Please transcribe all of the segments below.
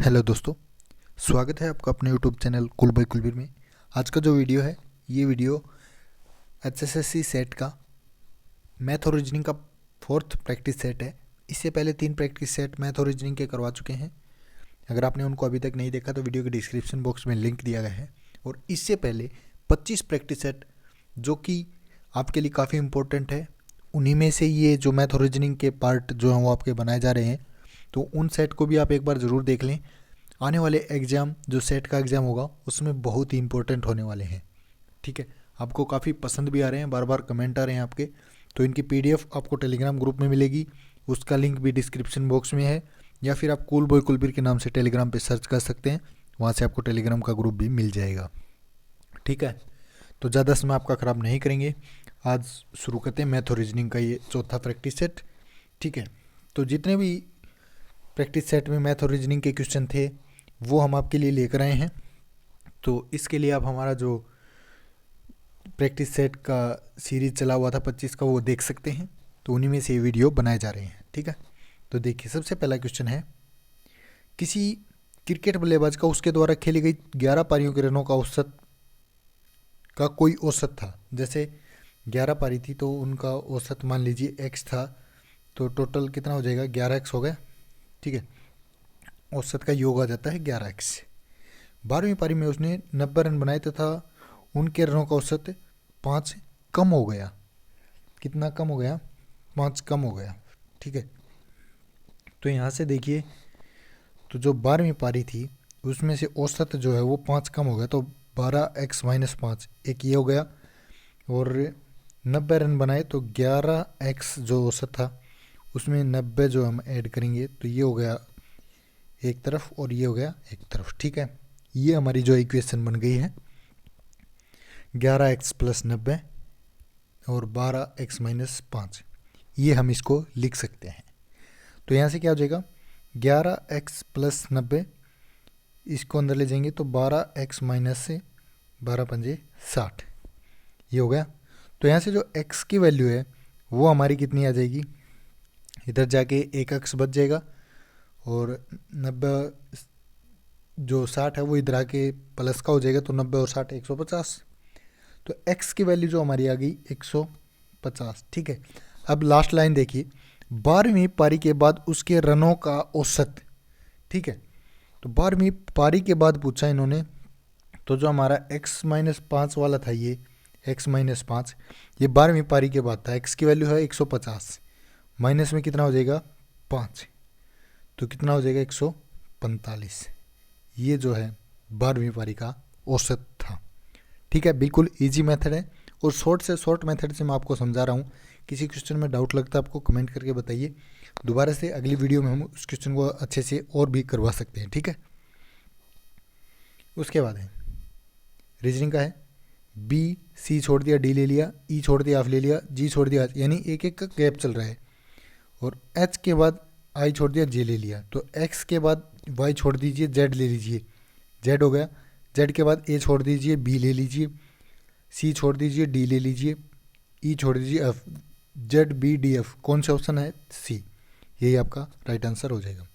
Hello दोस्तों, स्वागत है आपका अपने यूट्यूब चैनल कुल बाय कुलबीर में। आज का जो वीडियो है ये वीडियो एचएसएससी सेट का मैथ और रीजनिंग का फोर्थ प्रैक्टिस सेट है। इससे पहले 3 प्रैक्टिस सेट मैथ और रीजनिंग के करवा चुके हैं। अगर आपने उनको अभी तक नहीं देखा तो वीडियो के डिस्क्रिप्शन बॉक्स में लिंक दिया गया है। और इससे पहले 25 प्रैक्टिस सेट जो कि आपके लिए काफ़ी इम्पोर्टेंट है, उन्हीं में से ये जो मैथ और रीजनिंग के पार्ट जो हैं वो आपके बनाए जा रहे हैं, तो उन सेट को भी आप एक बार ज़रूर देख लें। आने वाले एग्ज़ाम जो सेट का एग्ज़ाम होगा उसमें बहुत ही इंपॉर्टेंट होने वाले हैं। ठीक है, आपको काफ़ी पसंद भी आ रहे हैं, बार बार कमेंट आ रहे हैं आपके। तो इनकी पीडीएफ आपको टेलीग्राम ग्रुप में मिलेगी, उसका लिंक भी डिस्क्रिप्शन बॉक्स में है, या फिर आप कूल बॉय कुलबीर के नाम से टेलीग्राम पे सर्च कर सकते हैं, वहाँ से आपको टेलीग्राम का ग्रुप भी मिल जाएगा। ठीक है, तो ज़्यादा समय आपका ख़राब नहीं करेंगे, आज शुरू करते हैं मैथ और रीजनिंग का ये चौथा प्रैक्टिस सेट। ठीक है, तो जितने भी प्रैक्टिस सेट में मैथ और रीजनिंग के क्वेश्चन थे वो हम आपके लिए लेकर आए हैं। तो इसके लिए आप हमारा जो प्रैक्टिस सेट का सीरीज़ चला हुआ था 25 का वो देख सकते हैं। तो उन्हीं में से ये वीडियो बनाए जा रहे हैं। ठीक है, तो देखिए सबसे पहला क्वेश्चन है, किसी क्रिकेट बल्लेबाज का उसके द्वारा खेली गई 11 पारियों के रनों का औसत का कोई औसत था। जैसे 11 पारी थी तो उनका औसत मान लीजिए x था, तो टोटल कितना हो जाएगा, 11x हो गया। ठीक है, औसत का योग आ जाता है 11x। 12वीं पारी में उसने 90 रन बनाए तथा उनके रनों का औसत 5 कम हो गया। कितना कम हो गया, 5 कम हो गया। ठीक है, तो यहाँ से देखिए, तो जो 12वीं पारी थी उसमें से औसत जो है वो 5 कम हो गया, तो 12x - 5 एक ये हो गया। और 90 रन बनाए तो 11x जो औसत था उसमें 90 जो हम ऐड करेंगे तो ये हो गया एक तरफ और ये हो गया एक तरफ। ठीक है, ये हमारी जो इक्वेशन बन गई है 11x + 90 और 12x - 5, ये हम इसको लिख सकते हैं। तो यहाँ से क्या हो जाएगा, 11x + 90 इसको अंदर ले जाएंगे तो 12x - से 12 पंजे 60, ये हो गया। तो यहाँ से जो x की वैल्यू है वो हमारी कितनी आ जाएगी, इधर जाके एक x बच जाएगा और 90 जो 60 है वो इधर आके प्लस का हो जाएगा, तो 90 और 60 150। तो x की वैल्यू जो हमारी आ गई 150। ठीक है, अब लास्ट लाइन देखिए, 12वीं पारी के बाद उसके रनों का औसत। ठीक है, तो 12वीं पारी के बाद पूछा इन्होंने, तो जो हमारा x - 5 वाला था ये x - 5, ये 12वीं पारी के बाद था। x की वैल्यू है 150, माइनस में कितना हो जाएगा 5, तो कितना हो जाएगा 145। ये जो है 12वीं पारी का औसत था। ठीक है, बिल्कुल इजी मेथड है और शॉर्ट से शॉर्ट मेथड से मैं आपको समझा रहा हूँ। किसी क्वेश्चन में डाउट लगता है आपको कमेंट करके बताइए, दोबारा से अगली वीडियो में हम उस क्वेश्चन को अच्छे से और भी करवा सकते हैं। ठीक है, उसके बाद है रीजनिंग का है, बी सी छोड़ दिया, डी ले लिया, ई छोड़ दिया, एफ ले लिया, जी छोड़ दिया, यानी एक एक का गैप चल रहा है। और एच के बाद आई छोड़ दिया, जे ले लिया, तो एक्स के बाद वाई छोड़ दीजिए, जेड ले लीजिए, जेड हो गया। जेड के बाद ए छोड़ दीजिए, बी ले लीजिए, सी छोड़ दीजिए, डी ले लीजिए, ई छोड़ दीजिए, F. Z B D F कौन सा ऑप्शन है, सी, यही आपका राइट आंसर हो जाएगा।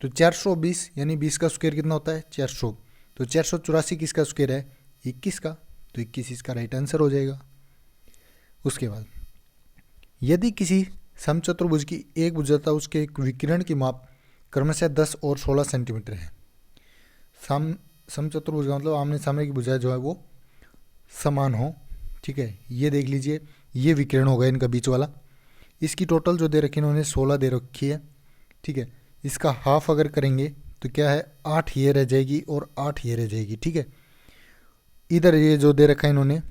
तो 420 यानी 20 का स्क्वायर कितना होता है 400, तो 484 किसका स्क्वायर है 21 का, तो 21 इसका राइट आंसर हो जाएगा। उसके बाद, यदि किसी समचतुर्भुज की एक भुजाता उसके विकिरण की माप क्रमशः 10 और 16 सेंटीमीटर है। समचतुर्भुज का मतलब आमने सामने की भुजा जो है वो समान हो। ठीक है, ये देख लीजिए, ये विकिरण होगा इनका बीच वाला। इसकी टोटल जो दे रखी इन्होंने 16 दे रखी है। ठीक है, इसका हाफ अगर करेंगे तो क्या है 8 ये रह जाएगी और 8 ये रह जाएगी। ठीक है, इधर ये जो दे रखा है इन्होंने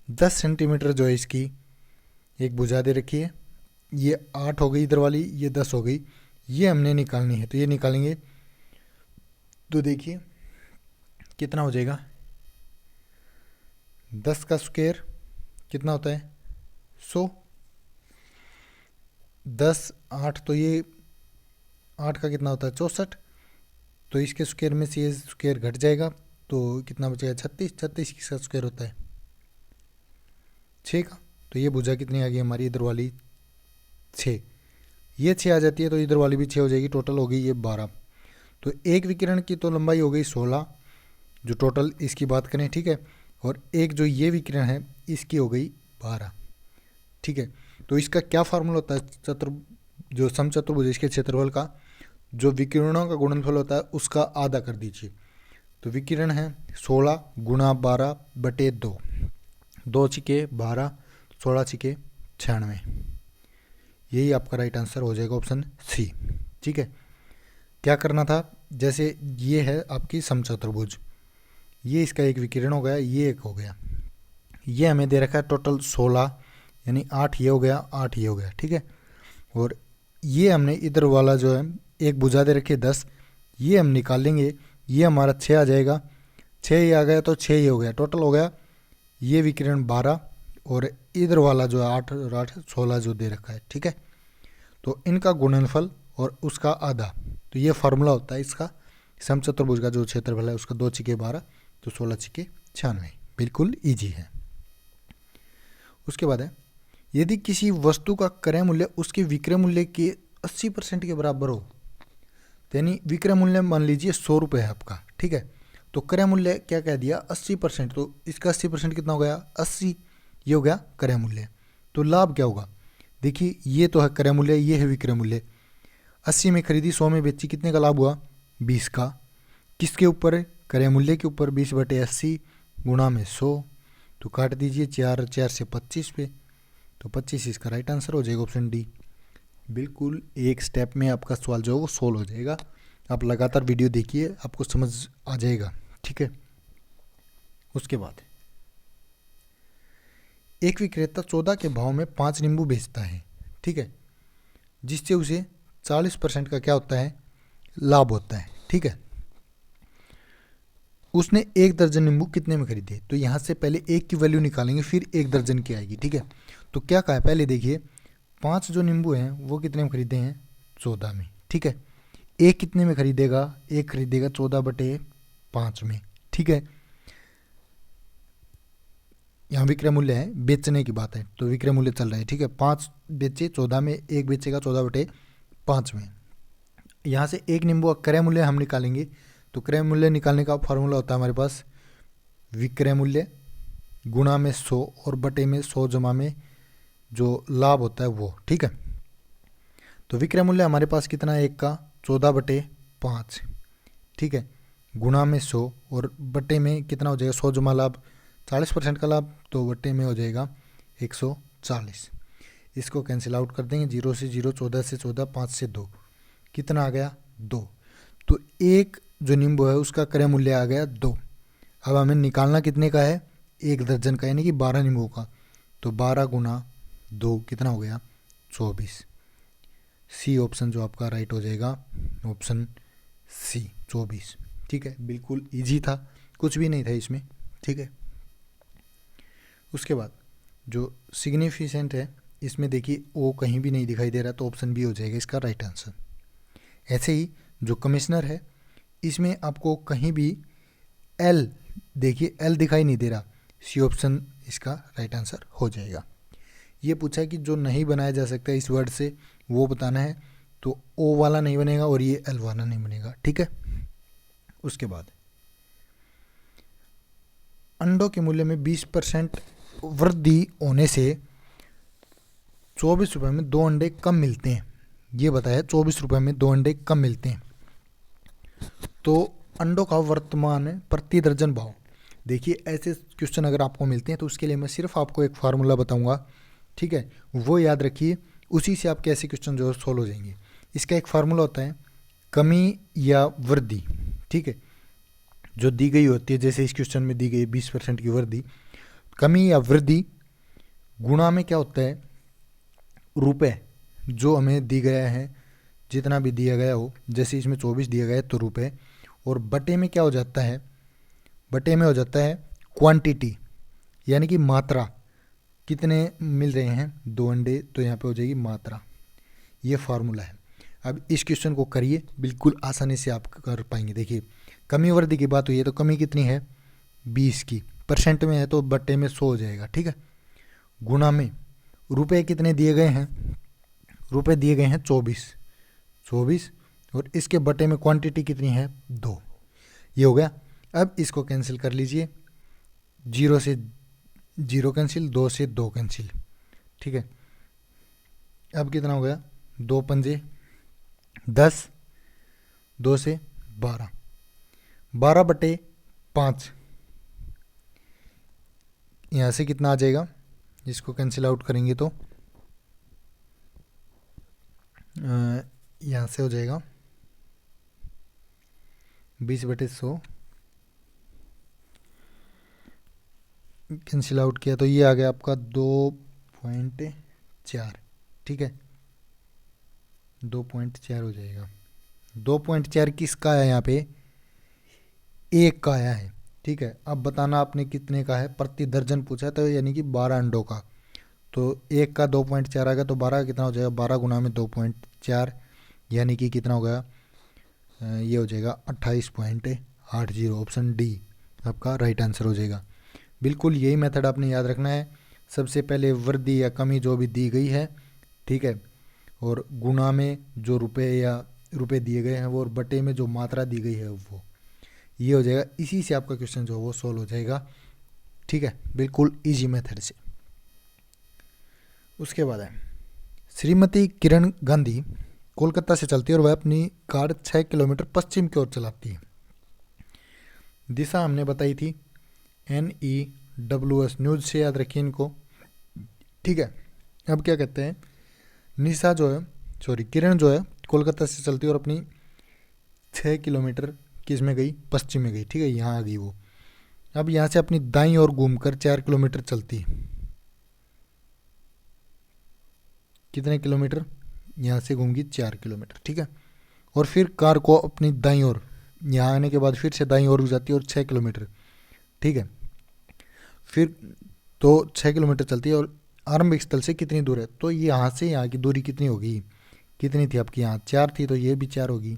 10 सेंटीमीटर जो है इसकी एक भुजा दे रखी है, ये 8 हो गई इधर वाली, ये 10 हो गई, ये हमने निकालनी है। तो ये निकालेंगे तो देखिए कितना हो जाएगा, 10 का स्क्वायर कितना होता है 100, 10 8, तो ये 8 का कितना होता है 64, तो इसके स्क्वायर में से ये स्क्वायर घट जाएगा तो कितना बचेगा 36। 36 किसका स्क्वायर होता है 6 का, तो ये भुजा कितनी आ गई हमारी इधर वाली 6, ये 6 आ जाती है तो इधर वाली भी 6 हो जाएगी, टोटल हो गई ये 12। तो एक विकिरण की तो लंबाई हो गई 16, जो टोटल इसकी बात करें, ठीक है। और एक जो ये विकिरण है इसकी हो गई 12, ठीक है। तो इसका क्या फार्मूला होता है जो समचतुर्भुज इसके क्षेत्रफल का, जो विकिरणों का गुणनफल होता है उसका आधा कर दीजिए। तो विकिरण है 16 गुणा 12 बटे 2, 2 छिके 12, 16 छिके 96, यही आपका राइट आंसर हो जाएगा ऑप्शन सी, ठीक है। क्या करना था, जैसे ये है आपकी समचतुर्भुज, ये इसका एक विकिरण हो गया, ये एक हो गया, ये हमें दे रखा है टोटल 16, यानी 8 ये हो गया, 8 ये हो गया, ठीक है। और ये हमने इधर वाला जो है एक भुजा दे रखी है 10, ये हम निकाल लेंगे, ये हमारा 6 आ जाएगा, 6 ये आ गया तो 6 ये हो गया, टोटल हो गया ये विकिरण 12 और इधर वाला जो है 8 और 8 16 जो दे रखा है, ठीक है। तो इनका गुणनफल और उसका आधा, तो ये फार्मूला होता है इसका समचतुर्भुज का जो क्षेत्रफल है उसका, 2 छिके 12 तो 16 छिके 96, बिल्कुल ईजी है। उसके बाद है, यदि किसी वस्तु का क्रय मूल्य उसके विक्रय मूल्य के 80% के बराबर हो, यानी विक्रय मूल्य मान लीजिए 100 रुपये है आपका, ठीक है। तो क्रय मूल्य क्या कह दिया 80%, तो इसका 80% कितना हो गया 80, ये हो गया क्रय मूल्य। तो लाभ क्या होगा, देखिए ये तो है क्रय मूल्य, ये है विक्रय मूल्य, 80 में खरीदी 100 में बेची, कितने का लाभ हुआ 20 का, किसके ऊपर क्रय मूल्य के ऊपर, 20 बटे 80 गुणा में 100, तो काट दीजिए 4 4 से 25 पे, तो 25 इसका राइट आंसर हो जाएगा ऑप्शन डी। बिल्कुल एक स्टेप में आपका सवाल जो है वो सोल्व हो जाएगा, आप लगातार वीडियो देखिए आपको समझ आ जाएगा, ठीक है। उसके बाद एक विक्रेता 14 के भाव में 5 नींबू बेचता है, ठीक है, जिससे उसे 40% का क्या होता है लाभ होता है, ठीक है। उसने 1 दर्जन नींबू कितने में खरीदे, तो यहाँ से पहले एक की वैल्यू निकालेंगे फिर 1 दर्जन की आएगी, ठीक है। तो क्या कहा है पहले देखिए, 5 जो नींबू हैं वो कितने में खरीदे हैं 14 में, ठीक है। एक कितने में खरीदेगा, एक खरीदेगा 14 बटे 5 में, ठीक है। यहाँ विक्रय मूल्य है, बेचने की बात है तो विक्रय मूल्य चल रहा है, ठीक है। 5 बेचे 14 में, एक बेचेगा 14 बटे 5 में। यहाँ से एक नींबू का क्रय मूल्य हम निकालेंगे, तो क्रय मूल्य निकालने का फार्मूला होता है हमारे पास विक्रय मूल्य गुणा में 100 और बटे में 100 जमा में जो लाभ होता है वो, ठीक है। तो विक्रय मूल्य हमारे पास कितना है, एक का 14 बटे 5, ठीक है, गुणा में 100 और बटे में कितना हो जाएगा 100 जमा लाभ 40% का लाभ, तो बटे में हो जाएगा 140। इसको कैंसिल आउट कर देंगे, 0 से 0, 14 से 14, 5 से 2, कितना आ गया 2। तो एक जो नींबू है उसका क्रय मूल्य आ गया 2। अब हमें निकालना कितने का है, 1 दर्जन का, यानी कि 12 नींबू का, तो 12 गुना 2 कितना हो गया 24। सी ऑप्शन जो आपका राइट हो जाएगा, ऑप्शन सी 24, ठीक है। बिल्कुल इजी था, कुछ भी नहीं था इसमें, ठीक है। उसके बाद जो सिग्निफिकेंट है इसमें देखिए ओ कहीं भी नहीं दिखाई दे रहा, तो ऑप्शन बी हो जाएगा इसका राइट आंसर। ऐसे ही जो कमिश्नर है इसमें आपको कहीं भी एल, देखिए एल दिखाई नहीं दे रहा, सी ऑप्शन इसका राइट आंसर हो जाएगा। ये पूछा है कि जो नहीं बनाया जा सकता इस वर्ड से वो बताना है, तो ओ वाला नहीं बनेगा और ये एल वाला नहीं बनेगा, ठीक है। उसके बाद अंडों के मूल्य में 20% वृद्धि होने से 24 रुपये में 2 अंडे कम मिलते हैं, ये बताया 24 रुपये में 2 अंडे कम मिलते हैं। तो अंडों का वर्तमान प्रति दर्जन भाव, देखिए ऐसे क्वेश्चन अगर आपको मिलते हैं तो उसके लिए मैं सिर्फ आपको एक फार्मूला बताऊंगा, ठीक है, वो याद रखिए, उसी से आपके ऐसे क्वेश्चन जो सोल्व हो जाएंगे। इसका एक फार्मूला होता है कमी या वृद्धि, ठीक है, जो दी गई होती है, जैसे इस क्वेश्चन में दी गई 20% की वृद्धि, कमी या वृद्धि गुणा में क्या होता है रुपए, जो हमें दी गया है जितना भी दिया गया हो, जैसे इसमें 24 दिया गया है तो रुपए, और बटे में क्या हो जाता है, बटे में हो जाता है क्वांटिटी, यानी कि मात्रा, कितने मिल रहे हैं 2 अंडे, तो यहाँ पे हो जाएगी मात्रा, ये फार्मूला है। अब इस क्वेश्चन को करिए, बिल्कुल आसानी से आप कर पाएंगे। देखिए कमी वृद्धि की बात हुई है तो कमी कितनी है 20 की, परसेंट में है तो बट्टे में 100 हो जाएगा, ठीक है। गुणा में रुपए कितने दिए गए हैं, रुपए दिए गए हैं 24, और इसके बटे में क्वांटिटी कितनी है 2। ये हो गया। अब इसको कैंसिल कर लीजिए, 0 से 0 कैंसिल, 2 से 2 कैंसिल, ठीक है। अब कितना हो गया, 2 पंजे 10, 2 से 12, 12 बटे 5, यहाँ से कितना आ जाएगा, इसको कैंसिल आउट करेंगे तो यहाँ से हो जाएगा 20/100, कैंसिल आउट किया तो ये आ गया आपका 2.4, ठीक है, 2.4 हो जाएगा। 2.4 किसका है, यहाँ पे 1 का आया है, ठीक है। अब बताना आपने कितने का है, प्रति दर्जन पूछा तो यानी कि 12 अंडों का, तो 1 का 2.4 आ गया, तो 12 का कितना हो जाएगा, 12 गुना में 2.4 यानी कि कितना हो गया, ये हो जाएगा 28.80। ऑप्शन डी आपका राइट आंसर हो जाएगा। बिल्कुल यही मेथड आपने याद रखना है। सबसे पहले वृद्धि या कमी जो भी दी गई है, ठीक है, और गुना में जो रुपए दिए गए हैं वो, और बटे में जो मात्रा दी गई है वो, ये हो जाएगा। इसी से आपका क्वेश्चन जो है वो सॉल्व हो जाएगा, ठीक है, बिल्कुल इजी मेथड से। उसके बाद है श्रीमती किरण गांधी कोलकाता से चलती है और वह अपनी कार 6 किलोमीटर पश्चिम की ओर चलाती है। दिशा हमने बताई थी NEWS, न्यूज से याद रखिए इनको, ठीक है। अब क्या कहते हैं, निशा जो है, किरण जो है कोलकाता से चलती है और अपनी 6 किलोमीटर किस में गई, पश्चिम में गई, ठीक है, यहाँ आ गई वो। अब यहाँ से अपनी दाईं ओर घूमकर 4 किलोमीटर चलती है। कितने किलोमीटर, यहाँ से घूमगी 4 किलोमीटर, ठीक है। और फिर कार को अपनी दाईं ओर, यहाँ आने के बाद फिर से दाईं ओर जाती है और 6 किलोमीटर, ठीक है। फिर तो 6 किलोमीटर चलती है और आरंभिक स्थल से कितनी दूर है, तो यहाँ से यहाँ की दूरी कितनी होगी, कितनी थी आपकी, यहाँ 4 थी, तो ये भी 4 होगी।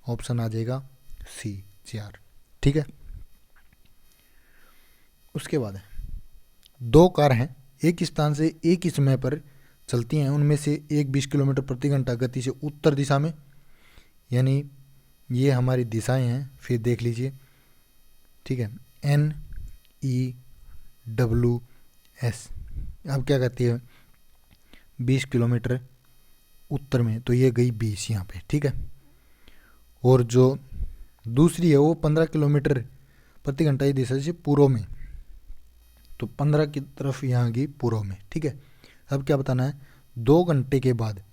ऑप्शन आ जाएगा सी 4, ठीक है। उसके बाद है 2 कार हैं, एक स्थान से एक ही समय पर चलती हैं, उनमें से एक 20 किलोमीटर प्रति घंटा गति से उत्तर दिशा में, यानी ये हमारी दिशाएं हैं, फिर देख लीजिए, ठीक है, NEWS। अब क्या कहती है, 20 किलोमीटर उत्तर में, तो ये गई 20 यहाँ पे, ठीक है। और जो दूसरी है वो 15 किलोमीटर प्रति घंटा की दिशा से पूर्व में, तो 15 की तरफ यहाँ गई पूर्व में, ठीक है। अब क्या बताना है, 2 घंटे के बाद,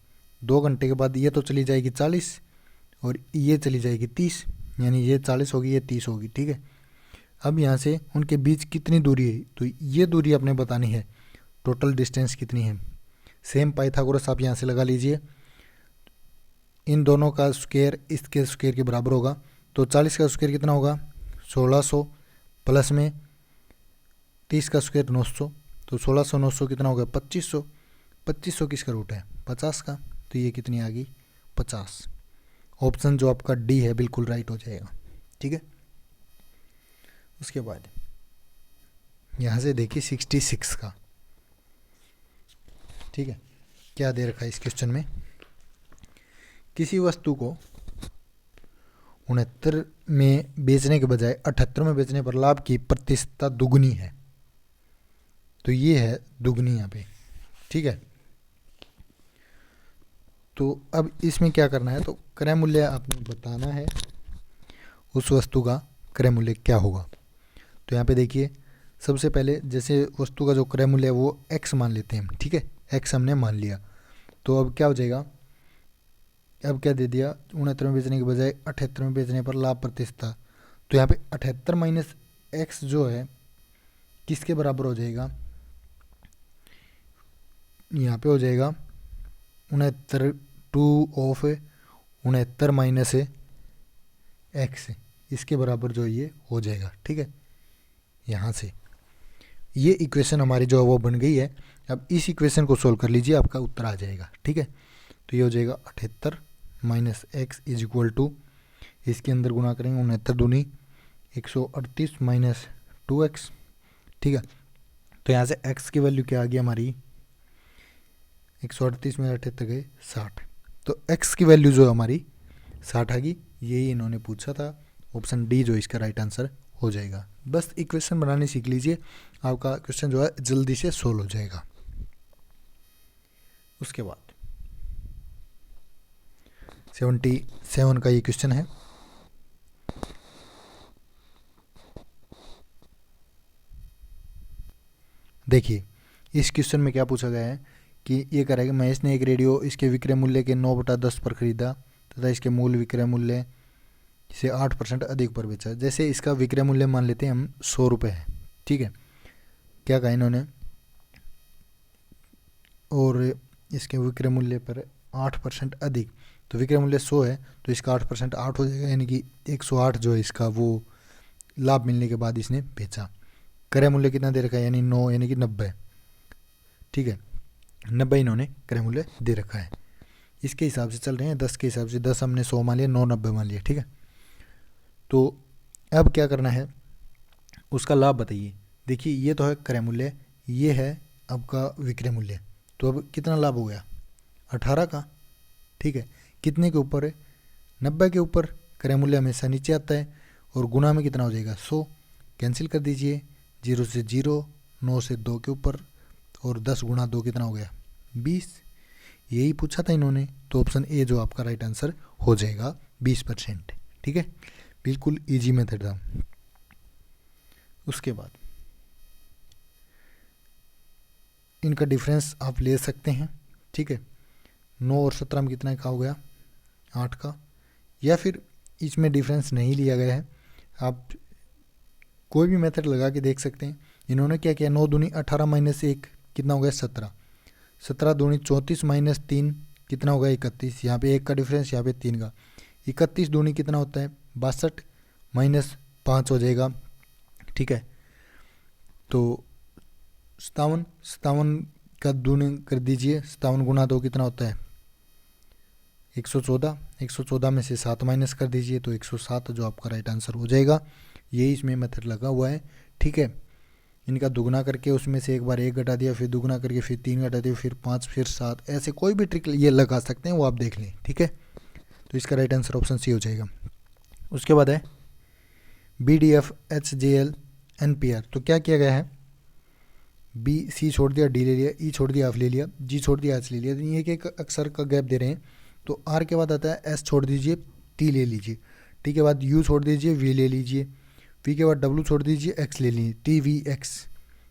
2 घंटे के बाद ये तो चली जाएगी 40 और ये चली जाएगी 30, यानी ये 40 होगी, ये 30 होगी, ठीक है। अब यहाँ से उनके बीच कितनी दूरी है, तो ये दूरी आपने बतानी है, टोटल डिस्टेंस कितनी है। सेम पाइथागोरस आप यहाँ से लगा लीजिए, इन दोनों का स्क्वायर इसके स्क्वायर के बराबर होगा, तो 40 का स्क्वायर कितना होगा 1600, प्लस में 30 का स्क्वायर 900, तो 1600 900 कितना होगा 2500। 2500 किसका रूट है 50 का, तो ये कितनी आ गई 50। ऑप्शन जो आपका डी है बिल्कुल राइट हो जाएगा, ठीक है। उसके बाद यहाँ से देखिए 66 का, ठीक है, क्या दे रखा है इस क्वेश्चन में, किसी वस्तु को 69 में बेचने के बजाय 78 में बेचने पर लाभ की प्रतिशतता दुगनी है, तो ये है दुगनी यहाँ पे, ठीक है। तो अब इसमें क्या करना है, तो क्रय मूल्य आपने बताना है, उस वस्तु का क्रय मूल्य क्या होगा। तो यहाँ पे देखिए सबसे पहले जैसे वस्तु का जो क्रय मूल्य है वो x मान लेते हैं, ठीक है, x हमने मान लिया। तो अब क्या हो जाएगा, अब क्या दे दिया, 69 में बेचने के बजाय 78 में बेचने पर लाभ प्रतिशतता, तो यहाँ पे 78 माइनस x जो है किसके बराबर हो जाएगा, यहाँ पे हो जाएगा 69 2 ऑफ 69 माइनस x, इसके बराबर जो ये हो जाएगा, ठीक है। यहाँ से ये इक्वेशन हमारी जो है वो बन गई है। अब इस इक्वेशन को सोल्व कर लीजिए, आपका उत्तर आ जाएगा, ठीक है। तो ये हो जाएगा 78 minus x is equal to, इसके अंदर गुना करेंगे 69 दूनी 138 माइनस 2x, ठीक है। तो यहाँ से x की वैल्यू क्या आ गई हमारी, 138 में 78 गए 60, तो x की वैल्यू जो है हमारी 60 आ गई। यही इन्होंने पूछा था। ऑप्शन डी जो इसका राइट आंसर हो जाएगा। बस इक्वेशन बनाने सीख लीजिए, आपका क्वेश्चन जो है जल्दी से सोल्व हो जाएगा। उसके बाद 77 का ये क्वेश्चन है। देखिए इस क्वेश्चन में क्या पूछा गया है कि ये कह रहा है कि महेश ने एक रेडियो इसके विक्रय मूल्य के 9/10 पर खरीदा तथा इसके मूल विक्रय मूल्य से 8% अधिक पर बेचा। जैसे इसका विक्रय मूल्य मान लेते हैं हम 100 रुपये है, ठीक है। क्या कहा इन्होंने, और इसके विक्रय मूल्य पर 8% अधिक, तो विक्रय मूल्य 100 है तो इसका 8% 8 हो जाएगा, यानी कि 108 जो है इसका वो लाभ मिलने के बाद इसने बेचा। क्रय मूल्य कितना दे रखा है, यानी 9, यानी कि 90, ठीक है। 90 इन्होंने क्रय मूल्य दे रखा है। इसके हिसाब से चल रहे हैं, 10 के हिसाब से, 10 हमने 100 मान लिया, 9 90 मान लिया, ठीक है। तो अब क्या करना है, उसका लाभ बताइए। देखिए ये तो है क्रय मूल्य, ये है आपका विक्रय मूल्य। तो अब कितना लाभ हो गया, 18 का, ठीक है। कितने के ऊपर है, 90 के ऊपर। क्रय मूल्य हमेशा नीचे आता है, और गुना में कितना हो जाएगा, 100। कैंसिल कर दीजिए, 0 से 0, 9 से 2 के ऊपर, और 10 गुणा 2 कितना हो गया, 20। यही पूछा था इन्होंने, तो ऑप्शन ए जो आपका राइट आंसर हो जाएगा, 20%, ठीक है। बिल्कुल इजी मेथड था। उसके बाद इनका डिफरेंस आप ले सकते हैं, ठीक है। 9 और 17 में कितना का हो गया, 8 का। या फिर इसमें डिफरेंस नहीं लिया गया है, आप कोई भी मेथड लगा के देख सकते हैं। इन्होंने क्या किया, 9 दूनी 18 माइनस 1 कितना हो गया, 17। 17 दूनी 34 माइनस 3 कितना होगा, 31। यहाँ पे 1 का डिफरेंस, यहाँ पे 3 का। 31 दूनी कितना होता है, 62 माइनस 5 हो जाएगा, ठीक है। तो 57 का दूनी कर दीजिए, 57 गुना 2 कितना होता है, 114। 114 में से 7 माइनस कर दीजिए, तो 107 जो आपका राइट आंसर हो जाएगा। यही इसमें मेथड लगा हुआ है, ठीक है। इनका दुगना करके उसमें से एक बार 1 घटा दिया, फिर दुगना करके फिर 3 घटा दिया, फिर 5, फिर 7, ऐसे कोई भी ट्रिक ये लगा सकते हैं, वो आप देख लें, ठीक है। तो इसका राइट आंसर ऑप्शन सी हो जाएगा। उसके बाद है BDF HJL NPR। तो क्या किया गया है, बी सी छोड़ दिया, डी ले लिया, ई छोड़ दिया, एफ ले लिया, जी छोड़ दिया, एच ले लिया। ये एक अक्षर का गैप दे रहे हैं, तो आर के बाद आता है एस छोड़ दीजिए, टी ले लीजिए, टी के बाद यू छोड़ दीजिए, वी ले लीजिए, वी के बाद डब्ल्यू छोड़ दीजिए, एक्स ले लीजिए। TVX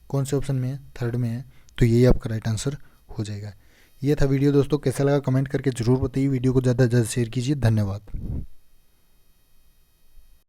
कौन से ऑप्शन में है, थर्ड में है, तो यही आपका राइट आंसर हो जाएगा। ये था वीडियो दोस्तों, कैसा लगा कमेंट करके ज़रूर बताइए। वीडियो को ज़्यादा से ज़्यादा शेयर कीजिए। धन्यवाद।